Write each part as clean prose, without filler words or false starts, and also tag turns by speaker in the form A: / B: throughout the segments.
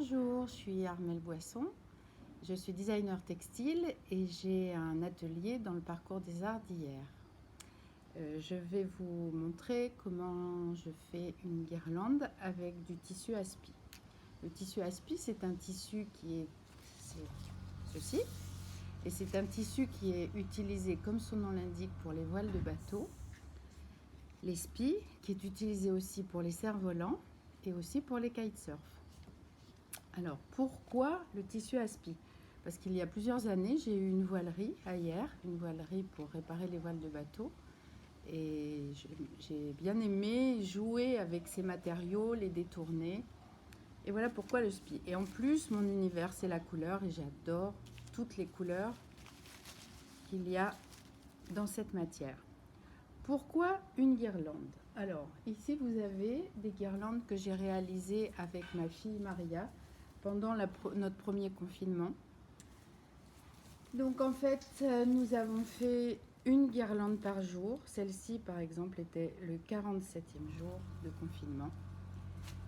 A: Bonjour, je suis Armelle Boisson, je suis designer textile et j'ai un atelier dans le parcours des arts d'hier. Je vais vous montrer comment je fais une guirlande avec du tissu aspi. Le tissu aspi, c'est un tissu c'est ceci, et c'est un tissu qui est utilisé, comme son nom l'indique, pour les voiles de bateau, les spies, qui est utilisé aussi pour les cerfs-volants et aussi pour les kitesurf. Alors, pourquoi le tissu aspi? Parce qu'il y a plusieurs années, j'ai eu une voilerie à Hyères, une voilerie pour réparer les voiles de bateau. Et j'ai bien aimé jouer avec ces matériaux, les détourner. Et voilà pourquoi le spi. Et en plus, mon univers, c'est la couleur et j'adore toutes les couleurs qu'il y a dans cette matière. Pourquoi une guirlande? Alors, ici, vous avez des guirlandes que j'ai réalisées avec ma fille Maria pendant notre premier confinement. Donc en fait, nous avons fait une guirlande par jour. Celle-ci, par exemple, était le 47e jour de confinement.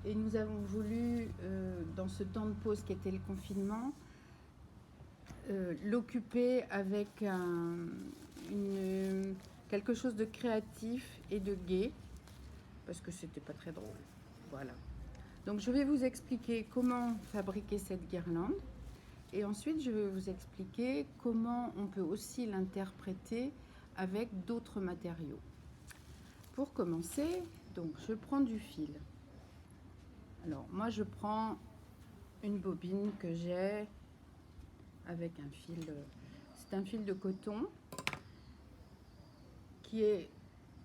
A: Et nous avons voulu, dans ce temps de pause qui était le confinement, l'occuper avec quelque chose de créatif et de gai, parce que c'était pas très drôle. Voilà. Donc je vais vous expliquer comment fabriquer cette guirlande. Et ensuite, je vais vous expliquer comment on peut aussi l'interpréter avec d'autres matériaux. Pour commencer, donc je prends du fil. Alors moi, je prends une bobine que j'ai avec un fil. C'est un fil de coton qui est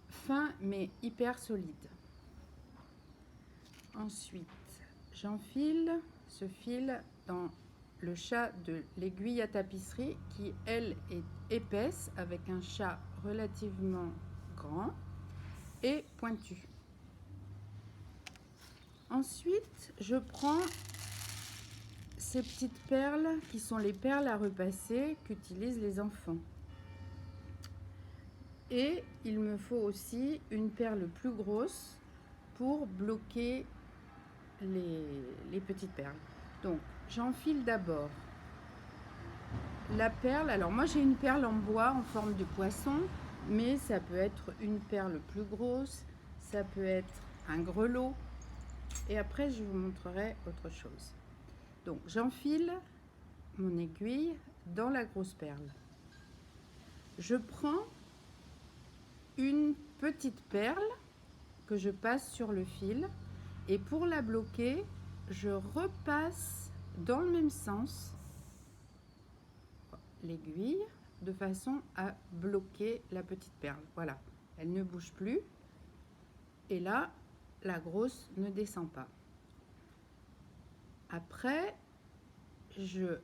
A: fin mais hyper solide. Ensuite, j'enfile ce fil dans le chat de l'aiguille à tapisserie qui, elle, est épaisse avec un chat relativement grand et pointu. Ensuite, je prends ces petites perles qui sont les perles à repasser qu'utilisent les enfants. Et il me faut aussi une perle plus grosse pour bloquer les petites perles. Donc, j'enfile d'abord la perle. Alors moi j'ai une perle en bois en forme de poisson, mais ça peut être une perle plus grosse, ça peut être un grelot. Et après je vous montrerai autre chose. Donc j'enfile mon aiguille dans la grosse perle. Je prends une petite perle que je passe sur le fil et pour la bloquer, je repasse dans le même sens l'aiguille de façon à bloquer la petite perle. Voilà, elle ne bouge plus et là la grosse ne descend pas. Après, je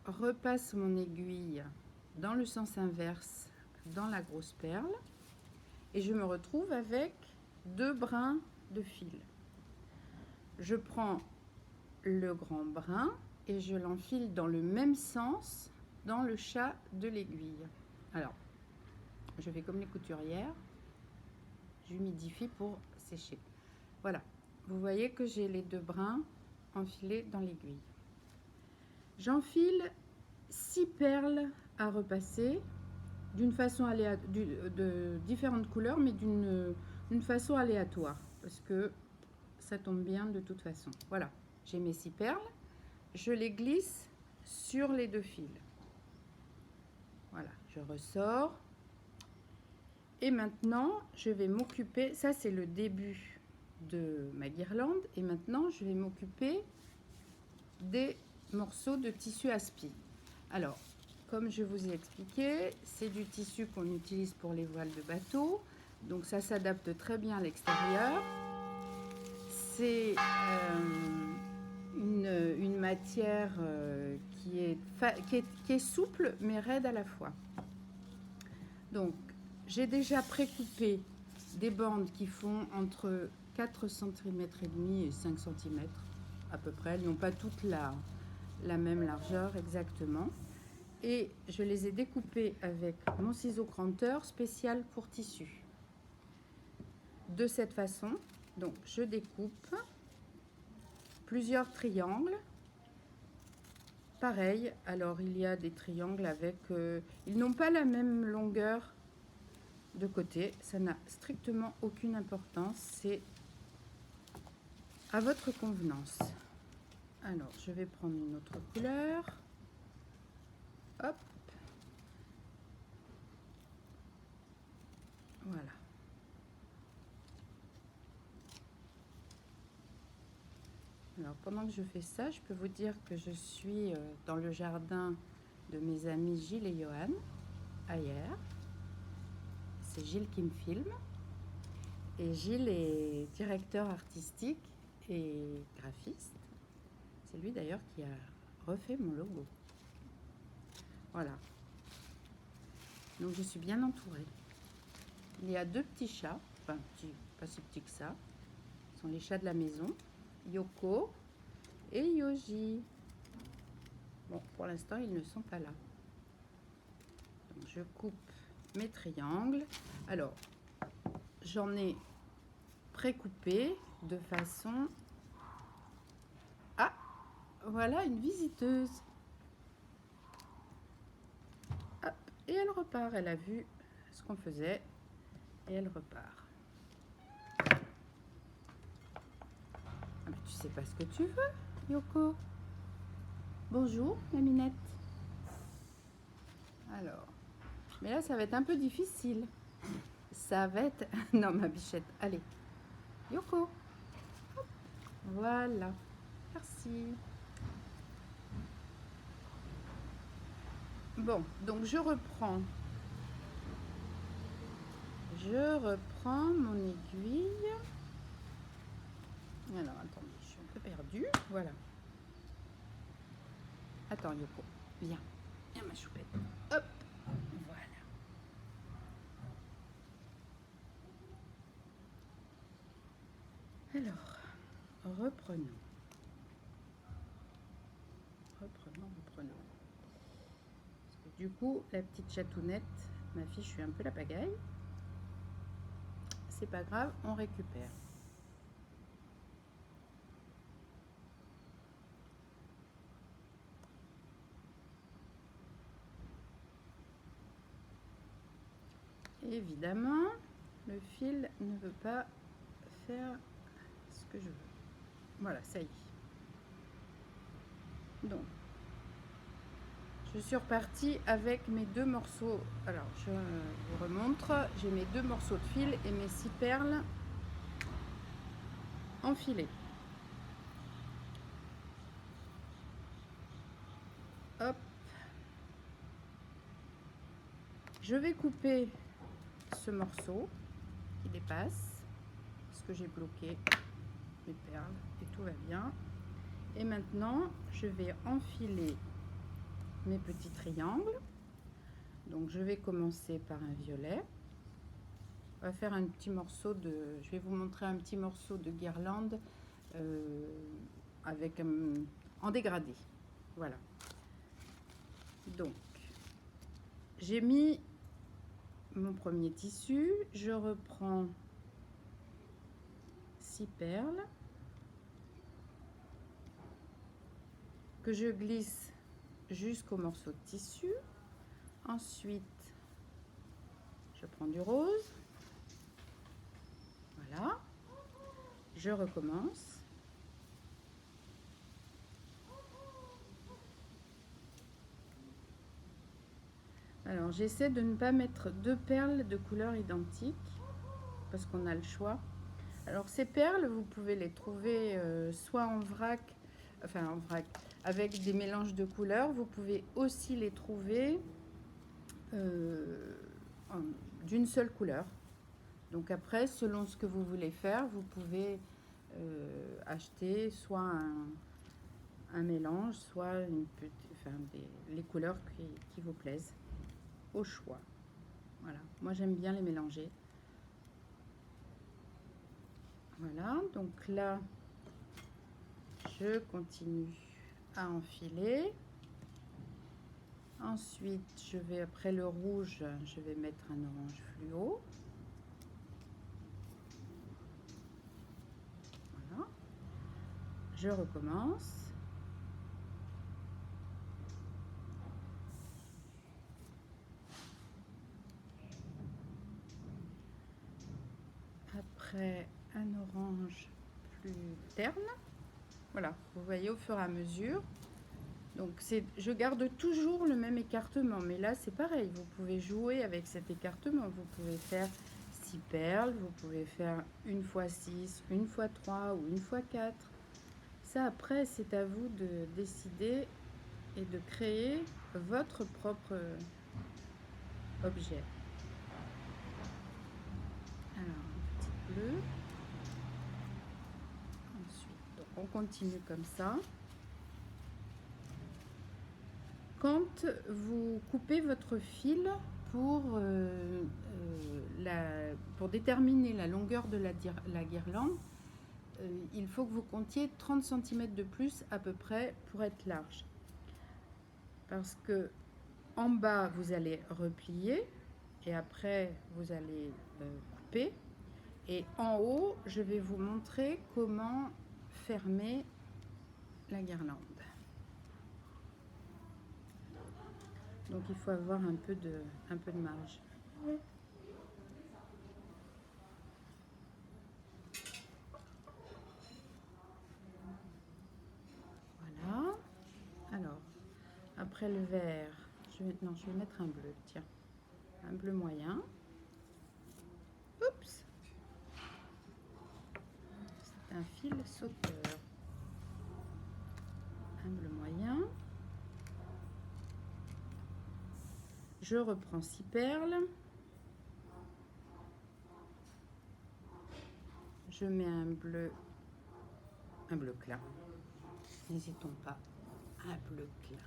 A: repasse mon aiguille dans le sens inverse dans la grosse perle et je me retrouve avec deux brins de fil. Je prends le grand brin et je l'enfile dans le même sens dans le chat de l'aiguille. Alors, je fais comme les couturières, j'humidifie pour sécher. Voilà, vous voyez que j'ai les deux brins enfilés dans l'aiguille. J'enfile 6 perles à repasser d'une façon de différentes couleurs, mais d'une façon aléatoire, parce que ça tombe bien de toute façon. Voilà, j'ai mes 6 perles, je les glisse sur les deux fils. Voilà, je ressors. Et maintenant, je vais m'occuper, ça c'est le début de ma guirlande, et maintenant je vais m'occuper des morceaux de tissu aspi. Alors, comme je vous ai expliqué, c'est du tissu qu'on utilise pour les voiles de bateau, donc ça s'adapte très bien à l'extérieur. C'est une matière qui est souple mais raide à la fois. Donc, j'ai déjà précoupé des bandes qui font entre 4 cm et demi et 5 cm à peu près. Elles n'ont pas toutes la même largeur exactement. Et je les ai découpées avec mon ciseau cranteur spécial pour tissu. De cette façon, donc je découpe plusieurs triangles. Pareil, alors il y a des triangles avec... ils n'ont pas la même longueur de côté. Ça n'a strictement aucune importance. C'est à votre convenance. Alors, je vais prendre une autre couleur. Hop. Voilà. Alors, pendant que je fais ça, je peux vous dire que je suis dans le jardin de mes amis Gilles et Johan, ailleurs. C'est Gilles qui me filme. Et Gilles est directeur artistique et graphiste. C'est lui d'ailleurs qui a refait mon logo. Voilà. Donc je suis bien entourée. Il y a 2 petits chats, enfin pas si petits que ça. Ce sont les chats de la maison, Yoko et Yoji. Bon, pour l'instant, ils ne sont pas là. Donc je coupe mes triangles. Alors, j'en ai précoupé de façon... Ah, voilà une visiteuse. Hop, et elle repart. Elle a vu ce qu'on faisait et elle repart. Ah, mais tu sais pas ce que tu veux, Yoko. Bonjour, ma minette. Alors, mais là, ça va être un peu difficile. Ça va être... Non, ma bichette, allez. Yoko. Hop. Voilà. Merci. Bon, donc je reprends. Je reprends mon aiguille. Alors, attendez, je suis un peu perdue. Voilà. Attends, Yoko. Viens. Viens, ma choupette. Hop. Voilà. Alors, reprenons. Reprenons. Parce que du coup, la petite chatounette, ma fille, je suis un peu la pagaille. C'est pas grave, on récupère. Évidemment, le fil ne veut pas faire ce que je veux. Voilà, ça y est. Donc, je suis repartie avec mes 2 morceaux. Alors, je vous remontre. J'ai mes 2 morceaux de fil et mes 6 perles enfilées. Hop. Je vais couper ce morceau qui dépasse parce que j'ai bloqué mes perles et tout va bien. Et maintenant, je vais enfiler mes petits triangles. Donc je vais commencer par un violet. On va faire un petit morceau de... Je vais vous montrer un petit morceau de guirlande avec en dégradé. Voilà. Donc, j'ai mis mon premier tissu. Je reprends 6 perles que je glisse jusqu'au morceau de tissu. Ensuite, je prends du rose. Voilà. Je recommence. Alors, j'essaie de ne pas mettre 2 perles de couleurs identiques parce qu'on a le choix. Alors, ces perles, vous pouvez les trouver soit en vrac, enfin en vrac, avec des mélanges de couleurs. Vous pouvez aussi les trouver d'une seule couleur. Donc après, selon ce que vous voulez faire, vous pouvez acheter soit un mélange, soit les couleurs qui vous plaisent, au choix. Voilà, moi j'aime bien les mélanger. Voilà, donc là, je continue à enfiler. Ensuite, je vais, après le rouge, je vais mettre un orange fluo. Voilà. Je recommence. Après un orange plus terne. Voilà, vous voyez au fur et à mesure. Donc je garde toujours le même écartement, mais là c'est pareil, vous pouvez jouer avec cet écartement. Vous pouvez faire 6 perles, vous pouvez faire une fois 6, une fois 3 ou une fois 4. Ça après c'est à vous de décider et de créer votre propre objet. Alors un petit bleu. Ensuite, donc on continue comme ça. Quand vous coupez votre fil pour déterminer la longueur de la guirlande, il faut que vous comptiez 30 cm de plus à peu près pour être large. Parce que en bas, vous allez replier et après, vous allez couper. Et en haut, je vais vous montrer comment fermer la guirlande. Donc il faut avoir un peu de marge. Voilà. Alors, après le vert, je vais mettre un bleu, tiens. Un bleu moyen. Oups! C'est un fil sauteur. Un bleu moyen. Je reprends 6 perles. Je mets un bleu clair. N'hésitons pas, un bleu clair.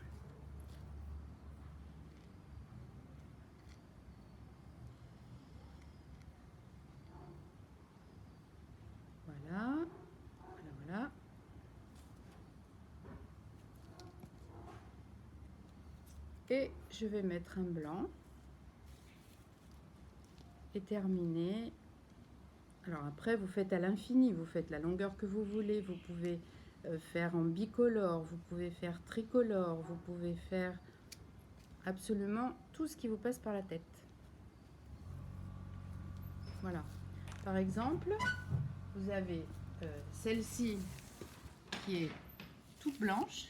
A: Voilà. Voilà. Et je vais mettre un blanc. Et terminer. Alors après, vous faites à l'infini, vous faites la longueur que vous voulez, vous pouvez faire en bicolore, vous pouvez faire tricolore, vous pouvez faire absolument tout ce qui vous passe par la tête. Voilà. Par exemple, vous avez celle-ci qui est toute blanche,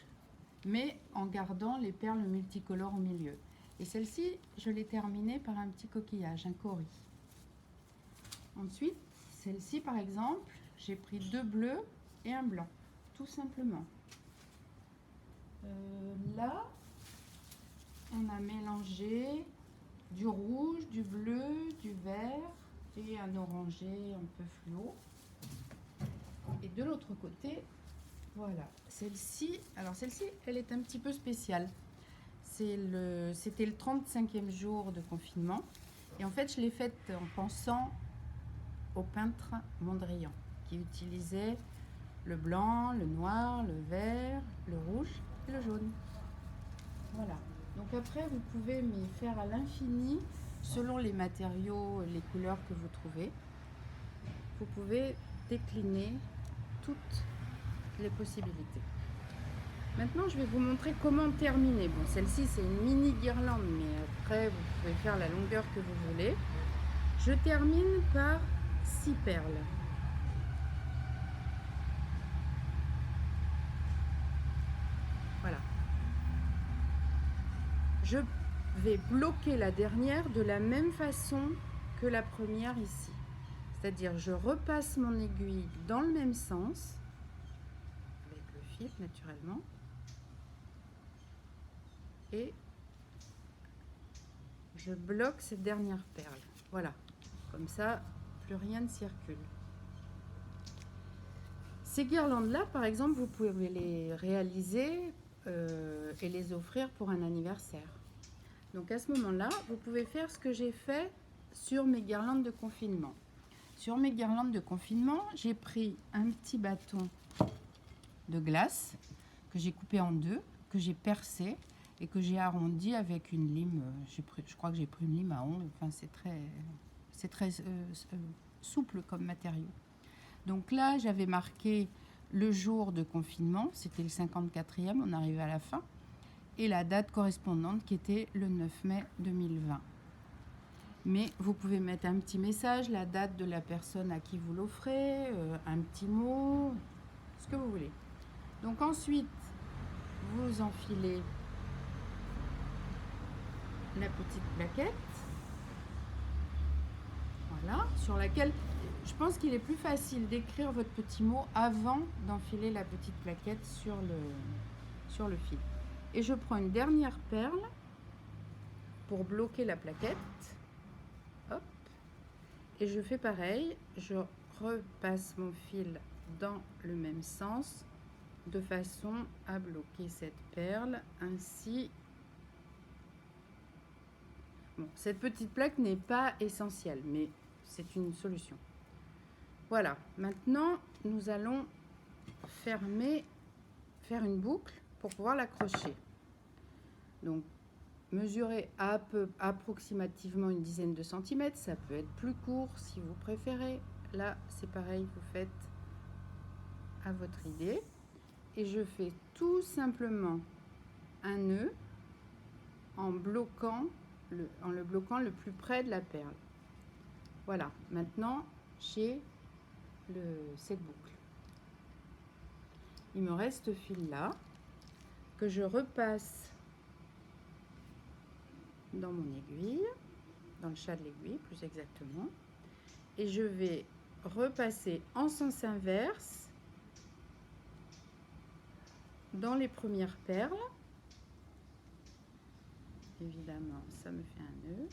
A: mais en gardant les perles multicolores au milieu. Et celle-ci, je l'ai terminée par un petit coquillage, un cori. Ensuite, celle-ci, par exemple, j'ai pris 2 bleus et un blanc, tout simplement. Là, on a mélangé du rouge, du bleu, du vert et un orangé un peu fluo. Et de l'autre côté, voilà, celle-ci, alors celle-ci, elle est un petit peu spéciale. C'était le 35e jour de confinement. Et en fait, je l'ai faite en pensant au peintre Mondrian, qui utilisait le blanc, le noir, le vert, le rouge et le jaune. Voilà. Donc après, vous pouvez faire à l'infini selon les matériaux, les couleurs que vous trouvez. Vous pouvez décliner toutes les possibilités. Maintenant, je vais vous montrer comment terminer. Bon, celle-ci, c'est une mini guirlande, mais après, vous pouvez faire la longueur que vous voulez. Je termine par 6 perles. Voilà. Je vais bloquer la dernière de la même façon que la première ici. C'est-à-dire, je repasse mon aiguille dans le même sens, avec le fil naturellement, et je bloque cette dernière perle. Voilà, comme ça, plus rien ne circule. Ces guirlandes-là, par exemple, vous pouvez les réaliser et les offrir pour un anniversaire. Donc à ce moment-là, vous pouvez faire ce que j'ai fait sur mes guirlandes de confinement. Sur mes guirlandes de confinement, j'ai pris un petit bâton de glace que j'ai coupé en deux, que j'ai percé et que j'ai arrondi avec une lime. Je crois que j'ai pris une lime à ongles. Enfin, c'est très souple comme matériau. Donc là, j'avais marqué le jour de confinement, c'était le 54e, on arrivait à la fin, et la date correspondante qui était le 9 mai 2020. Mais vous pouvez mettre un petit message, la date de la personne à qui vous l'offrez, un petit mot, ce que vous voulez. Donc ensuite, vous enfilez la petite plaquette, voilà, sur laquelle je pense qu'il est plus facile d'écrire votre petit mot avant d'enfiler la petite plaquette sur le fil. Et je prends une dernière perle pour bloquer la plaquette. Hop. Et je fais pareil, je repasse mon fil dans le même sens de façon à bloquer cette perle ainsi. Bon, cette petite plaque n'est pas essentielle, mais c'est une solution. Voilà, maintenant nous allons faire une boucle pour pouvoir l'accrocher. Donc mesurez approximativement une dizaine de centimètres, ça peut être plus court si vous préférez. Là c'est pareil, vous faites à votre idée. Et je fais tout simplement un nœud en le bloquant le plus près de la perle. Voilà, maintenant j'ai cette boucle. Il me reste ce fil là que je repasse dans mon aiguille, dans le chat de l'aiguille plus exactement, et je vais repasser en sens inverse dans les premières perles. Évidemment, ça me fait un nœud.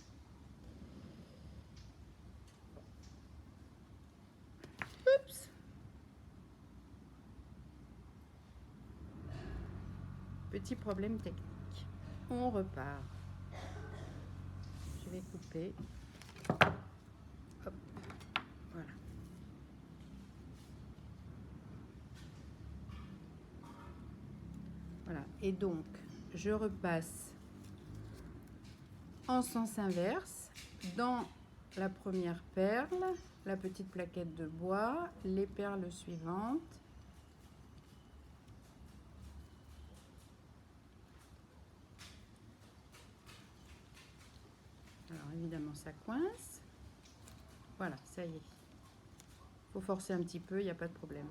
A: Oups! Petit problème technique. On repart. Je vais couper. Hop. Voilà. Voilà. Et donc, je repasse en sens inverse dans la première perle, la petite plaquette de bois, les perles suivantes. Alors évidemment ça coince. Voilà, ça y est. Faut forcer un petit peu, il n'y a pas de problème.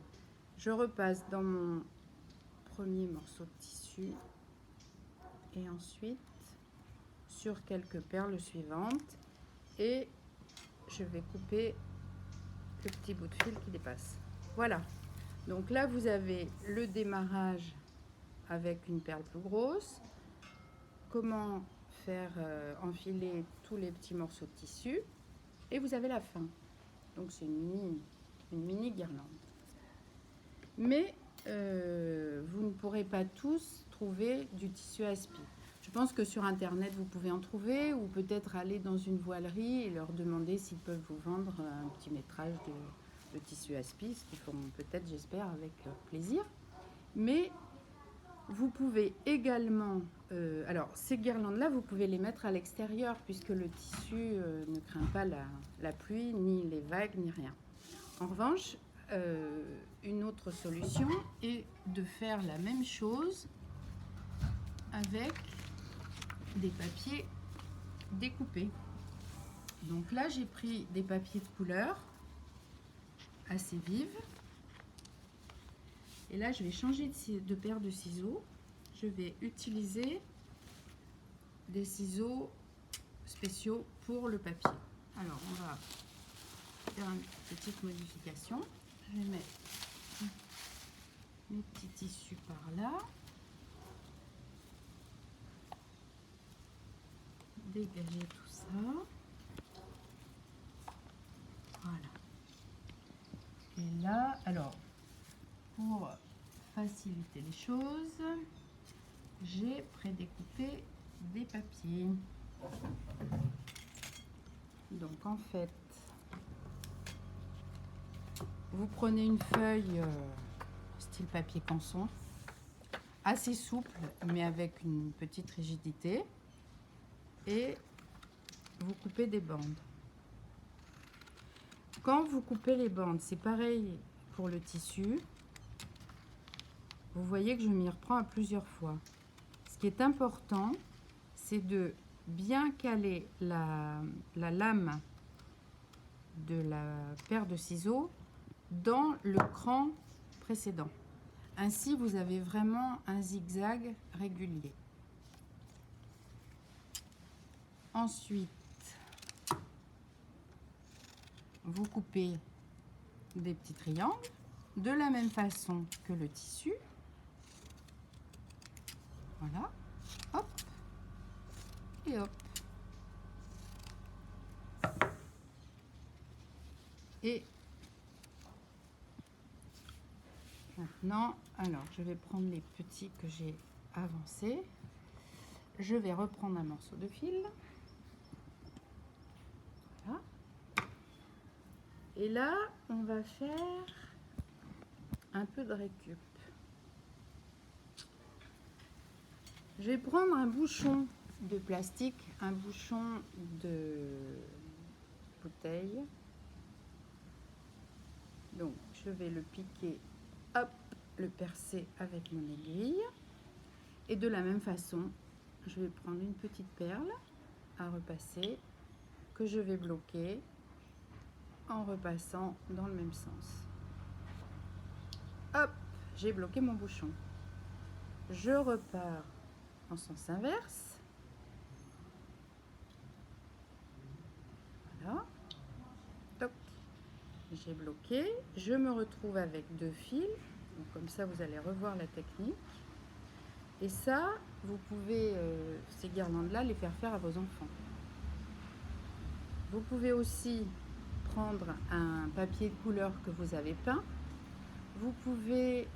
A: Je repasse dans mon premier morceau de tissu et ensuite sur quelques perles suivantes et je vais couper le petit bout de fil qui dépasse. Voilà, donc là vous avez le démarrage avec une perle plus grosse, comment faire enfiler tous les petits morceaux de tissu, et vous avez la fin. Donc c'est une mini guirlande. Mais vous ne pourrez pas tous trouver du tissu aspi. Je pense que sur internet vous pouvez en trouver, ou peut-être aller dans une voilerie et leur demander s'ils peuvent vous vendre un petit métrage de tissu aspi, ce qu'ils feront peut-être, j'espère, avec plaisir. Mais vous pouvez également, alors ces guirlandes là vous pouvez les mettre à l'extérieur puisque le tissu ne craint pas la pluie, ni les vagues, ni rien. En revanche, une autre solution est de faire la même chose avec des papiers découpés. Donc là j'ai pris des papiers de couleur assez vive et là je vais changer de paire de ciseaux. Je vais utiliser des ciseaux spéciaux pour le papier. Alors on va faire une petite modification. Je vais mettre mes petits tissus par là, dégager tout ça, voilà. Et là, alors pour faciliter les choses, j'ai prédécoupé des papiers. Donc en fait, vous prenez une feuille style papier canson, assez souple mais avec une petite rigidité, et vous coupez des bandes. Quand vous coupez les bandes, c'est pareil pour le tissu, vous voyez que je m'y reprends à plusieurs fois. Ce qui est important, c'est de bien caler la lame de la paire de ciseaux dans le cran précédent. Ainsi, vous avez vraiment un zigzag régulier. Ensuite, vous coupez des petits triangles de la même façon que le tissu. Voilà, hop, et hop. Et maintenant, alors, je vais prendre les petits que j'ai avancés. Je vais reprendre un morceau de fil. Voilà. Et là, on va faire un peu de récup. Je vais prendre un bouchon de plastique, un bouchon de bouteille. Donc, je vais le piquer, hop, le percer avec mon aiguille. Et de la même façon, je vais prendre une petite perle à repasser que je vais bloquer en repassant dans le même sens. Hop, j'ai bloqué mon bouchon. Je repars en sens inverse. Voilà. Toc. J'ai bloqué. Je me retrouve avec 2 fils. Donc, comme ça, vous allez revoir la technique. Et ça, vous pouvez, ces guirlandes-là, les faire faire à vos enfants. Vous pouvez aussi prendre un papier de couleur que vous avez peint. Vous pouvez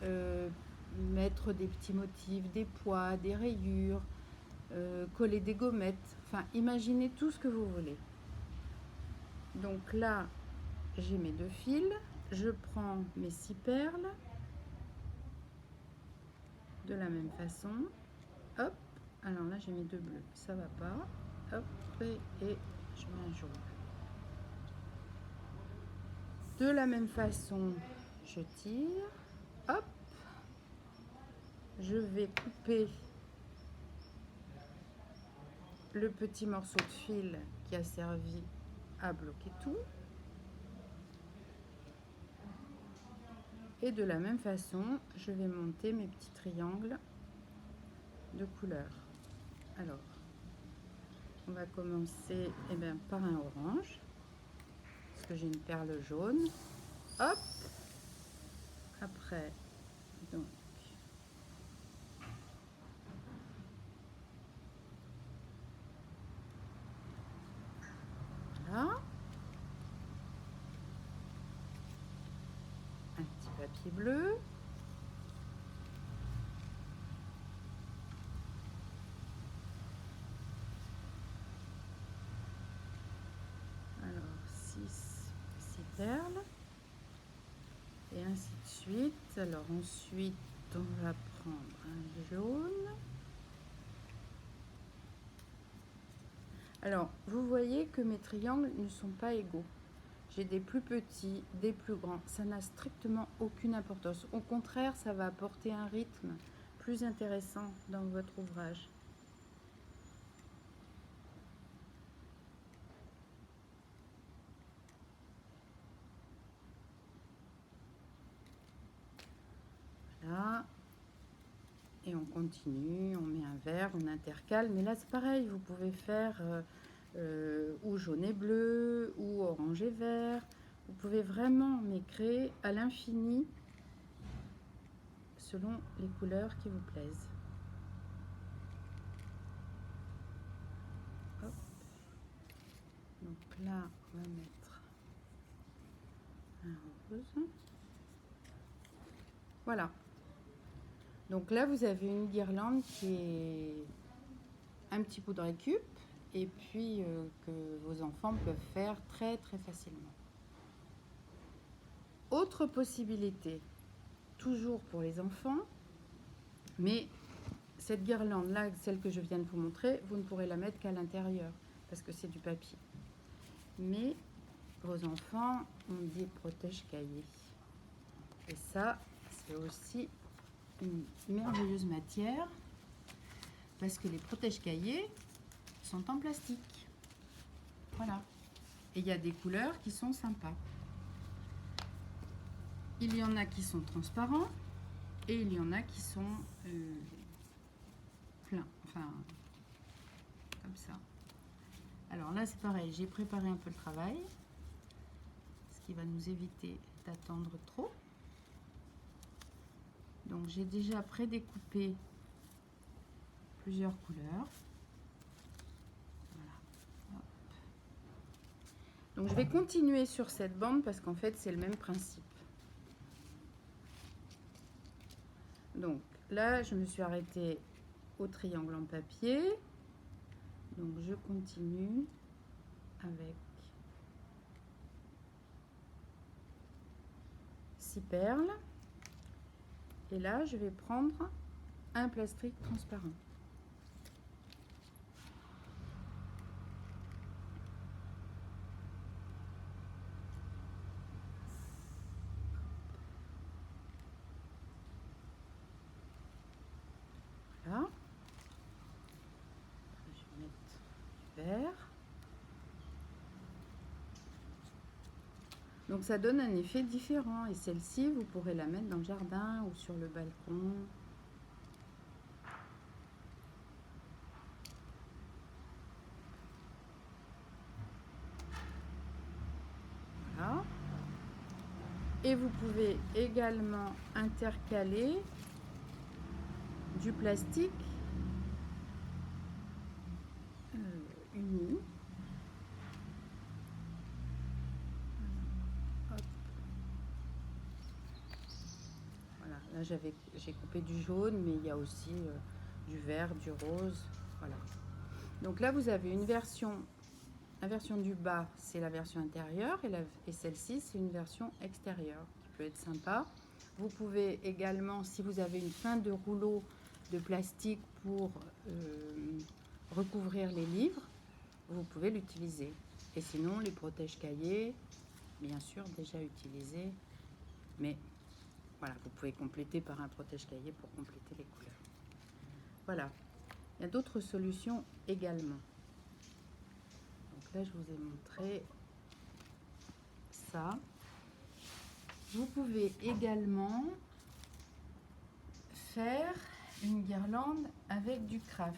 A: mettre des petits motifs, des pois, des rayures, coller des gommettes. Enfin, imaginez tout ce que vous voulez. Donc là, j'ai mes 2 fils. Je prends mes 6 perles. De la même façon. Hop. Alors là, j'ai mes 2 bleus. Ça va pas. Hop. Et je mets un jaune. De la même façon, je tire. Hop. Je vais couper le petit morceau de fil qui a servi à bloquer tout. Et de la même façon, je vais monter mes petits triangles de couleur. Alors, on va commencer par un orange, parce que j'ai une perle jaune. Hop. Après, donc, voilà. Un petit papier bleu. Alors, 6 perles. Et ainsi de suite. Alors ensuite, on va prendre un jaune. Alors, vous voyez que mes triangles ne sont pas égaux. J'ai des plus petits, des plus grands. Ça n'a strictement aucune importance. Au contraire, ça va apporter un rythme plus intéressant dans votre ouvrage. Voilà. Et on continue, on met un vert, on intercale. Mais là, c'est pareil, vous pouvez faire ou jaune et bleu, ou orange et vert. Vous pouvez vraiment créer à l'infini selon les couleurs qui vous plaisent. Hop. Donc là, on va mettre un rose. Voilà. Donc là, vous avez une guirlande qui est un petit bout de récup et puis que vos enfants peuvent faire très très facilement. Autre possibilité, toujours pour les enfants, mais cette guirlande-là, celle que je viens de vous montrer, vous ne pourrez la mettre qu'à l'intérieur parce que c'est du papier. Mais vos enfants ont des protège-cahiers. Et ça, c'est aussi une merveilleuse matière parce que les protège-cahiers sont en plastique. Voilà. Et il y a des couleurs qui sont sympas. Il y en a qui sont transparents et il y en a qui sont pleins, enfin comme ça. Alors là c'est pareil, j'ai préparé un peu le travail, ce qui va nous éviter d'attendre trop. Donc j'ai déjà prédécoupé plusieurs couleurs. Voilà. Donc je vais continuer sur cette bande parce qu'en fait c'est le même principe. Donc là je me suis arrêtée au triangle en papier. Donc je continue avec 6 perles. Et là je vais prendre un plastique transparent. Voilà. Je vais mettre du vert. Donc ça donne un effet différent et celle-ci vous pourrez la mettre dans le jardin ou sur le balcon. Voilà. Et vous pouvez également intercaler du plastique uni. Voilà, là j'ai coupé du jaune, mais il y a aussi du vert, du rose. Voilà. Donc là vous avez une version, la version du bas c'est la version intérieure et celle-ci c'est une version extérieure qui peut être sympa. Vous pouvez également, si vous avez une fin de rouleau de plastique pour recouvrir les livres, vous pouvez l'utiliser. Et sinon les protège-cahiers, bien sûr déjà utilisés, mais voilà, vous pouvez compléter par un protège-cahier pour compléter les couleurs. Voilà, il y a d'autres solutions également. Donc là je vous ai montré ça. Vous pouvez également faire une guirlande avec du craft.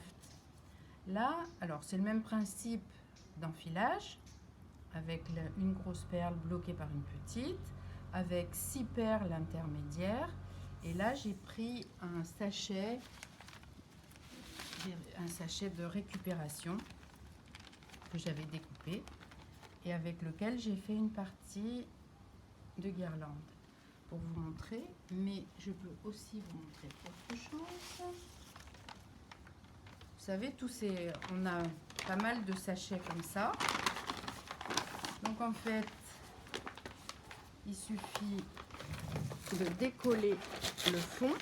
A: Là, alors c'est le même principe d'enfilage, avec une grosse perle bloquée par une petite, avec 6 perles intermédiaires. Et là, j'ai pris un sachet de récupération que j'avais découpé et avec lequel j'ai fait une partie de guirlande pour vous montrer, mais je peux aussi vous montrer autre chose. Vous savez, on a pas mal de sachets comme ça. Donc en fait, il suffit de décoller le fond,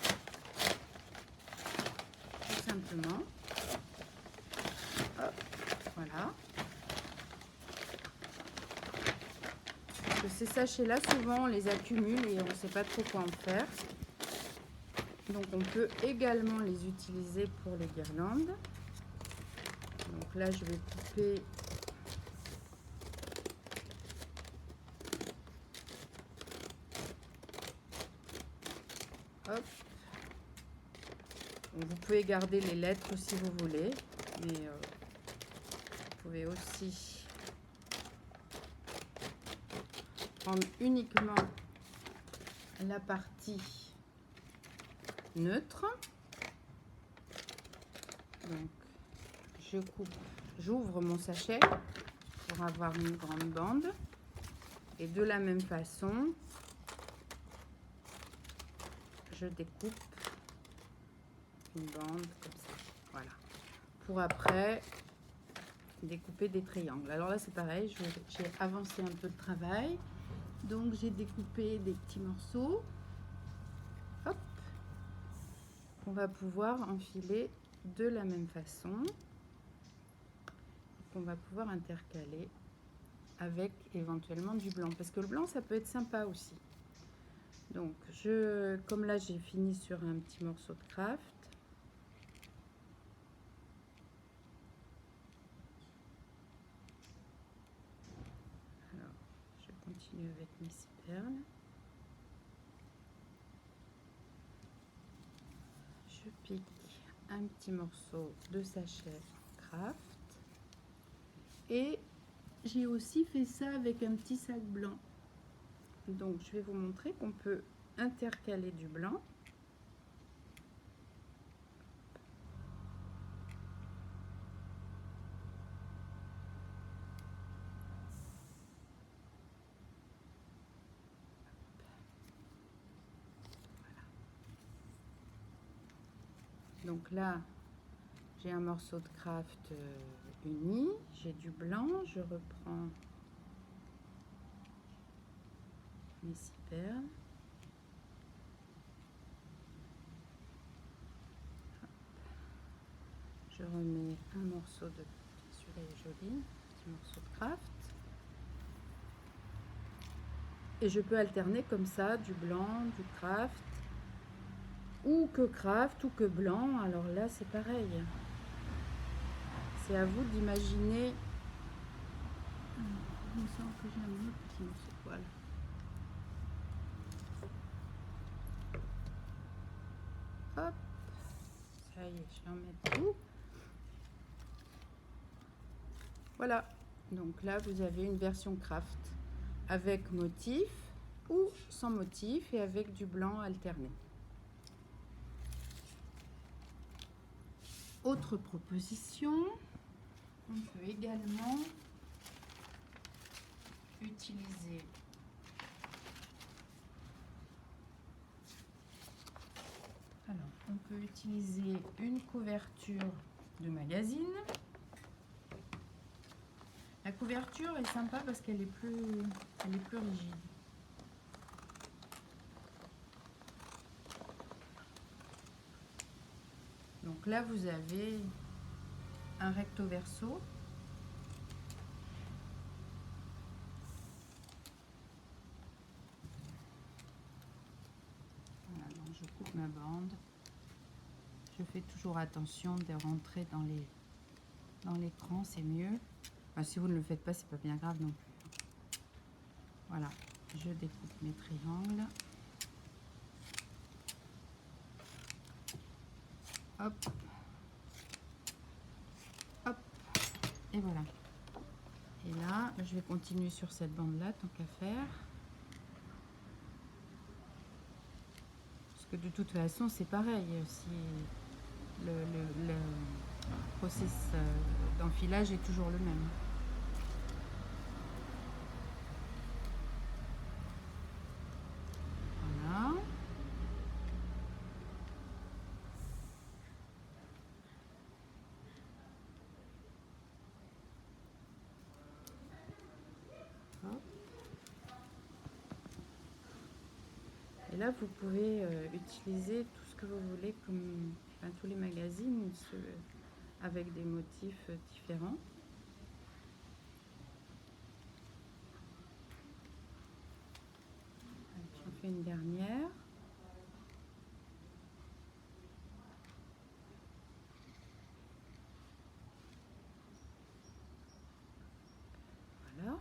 A: tout simplement. Hop, voilà. Parce que ces sachets-là, souvent, on les accumule et on ne sait pas trop quoi en faire. Donc on peut également les utiliser pour les guirlandes. Donc là, je vais couper hop. Donc, vous pouvez garder les lettres si vous voulez, mais vous pouvez aussi prendre uniquement la partie neutre. Donc je coupe, j'ouvre mon sachet pour avoir une grande bande et de la même façon je découpe une bande comme ça, voilà, pour après découper des triangles. Alors là c'est pareil, j'ai avancé un peu le travail, donc j'ai découpé des petits morceaux, hop, qu'on va pouvoir enfiler de la même façon, qu'on va pouvoir intercaler avec éventuellement du blanc, parce que le blanc ça peut être sympa aussi. Donc, comme là, j'ai fini sur un petit morceau de craft. Alors, je continue avec mes 6 perles. Je pique un petit morceau de sachet craft. Et j'ai aussi fait ça avec un petit sac blanc. Donc, je vais vous montrer qu'on peut intercaler du blanc. Donc là, j'ai un morceau de craft uni, j'ai du blanc, je reprends mes 6 perles. Je remets un morceau de, celui-là est joli, un petit morceau de craft. Et je peux alterner comme ça, du blanc, du craft, ou que blanc. Alors là, c'est pareil. C'est à vous d'imaginer. Il me semble que j'ai un autre petit morceau de poil. Hop, ça y est, je vais en mettre tout. Voilà, donc là vous avez une version craft avec motif ou sans motif et avec du blanc alterné. Autre proposition, on peut également utiliser une couverture de magazine. La couverture est sympa parce qu'elle est plus rigide. Donc là, vous avez un recto verso. Voilà, donc je coupe ma bande. Je fais toujours attention de rentrer dans l'écran, c'est mieux. Enfin, si vous ne le faites pas, c'est pas bien grave non plus. Voilà, je découpe mes triangles. Hop, hop, et voilà. Et là, je vais continuer sur cette bande-là, tant qu'à faire. Parce que de toute façon, c'est pareil. Si le processus d'enfilage est toujours le même. Voilà. Hop. Et là, vous pouvez utiliser tout ce que vous voulez, comme enfin, tous les magazines, avec des motifs différents. J'en fais une dernière. Voilà.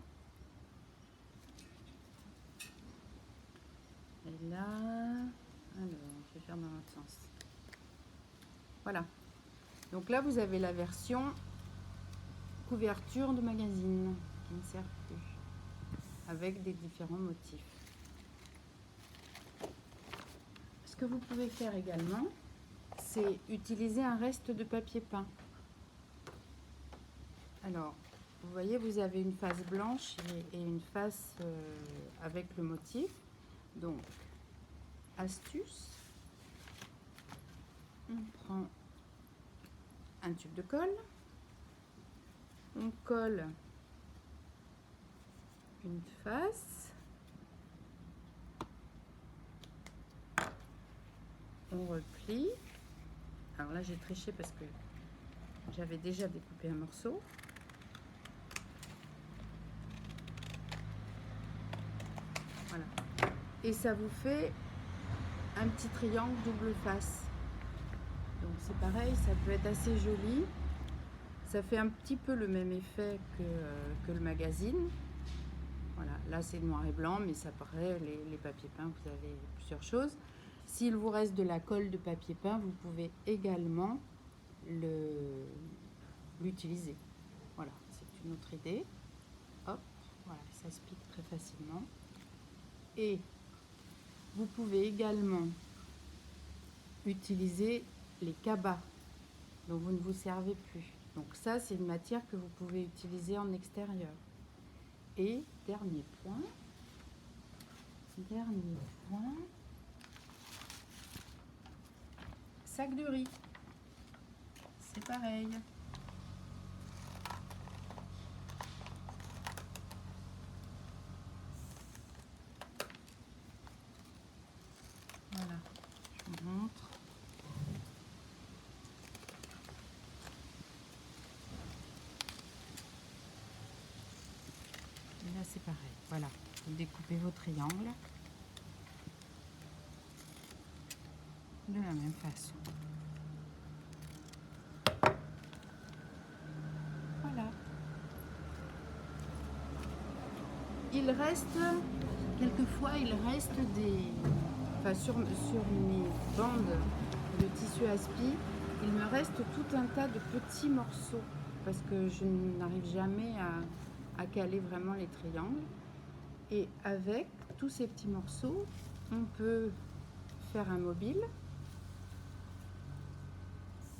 A: Et là, alors, je vais faire dans l'autre sens. Voilà. Donc là, vous avez la version couverture de magazine qui ne sert plus, avec des différents motifs. Ce que vous pouvez faire également, c'est utiliser un reste de papier peint. Alors, vous voyez, vous avez une face blanche et une face avec le motif. Donc, astuce, on prend un tube de colle, on colle une face, on replie. Alors là, j'ai triché parce que j'avais déjà découpé un morceau. Voilà. Et ça vous fait un petit triangle double face. Donc c'est pareil, ça peut être assez joli. Ça fait un petit peu le même effet que le magazine. Voilà, là c'est noir et blanc, mais ça paraît, les papiers peints, vous avez plusieurs choses. S'il vous reste de la colle de papier peint, vous pouvez également l'utiliser. Voilà, c'est une autre idée. Hop, voilà, ça se pique très facilement. Et vous pouvez également utiliser les cabas dont vous ne vous servez plus. Donc ça, c'est une matière que vous pouvez utiliser en extérieur. Et dernier point, sac de riz. C'est pareil. Voilà, je vous montre. Et là, c'est pareil. Voilà, vous découpez vos triangles de la même façon. Voilà. Il reste, quelquefois, sur mes bandes de tissu aspi, il me reste tout un tas de petits morceaux parce que je n'arrive jamais à caler vraiment les triangles. Et avec tous ces petits morceaux, on peut faire un mobile.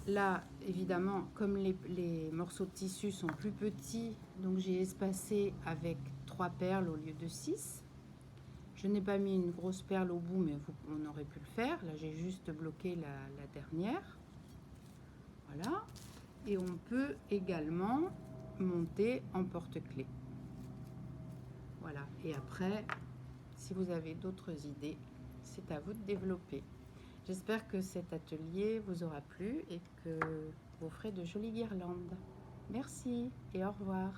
A: Là, évidemment, comme les morceaux de tissu sont plus petits, donc j'ai espacé avec 3 perles au lieu de 6. Je n'ai pas mis une grosse perle au bout, mais on aurait pu le faire. Là, j'ai juste bloqué la dernière. Voilà. Et on peut également monter en porte-clés. Voilà. Et après, si vous avez d'autres idées, c'est à vous de développer. J'espère que cet atelier vous aura plu et que vous ferez de jolies guirlandes. Merci et au revoir.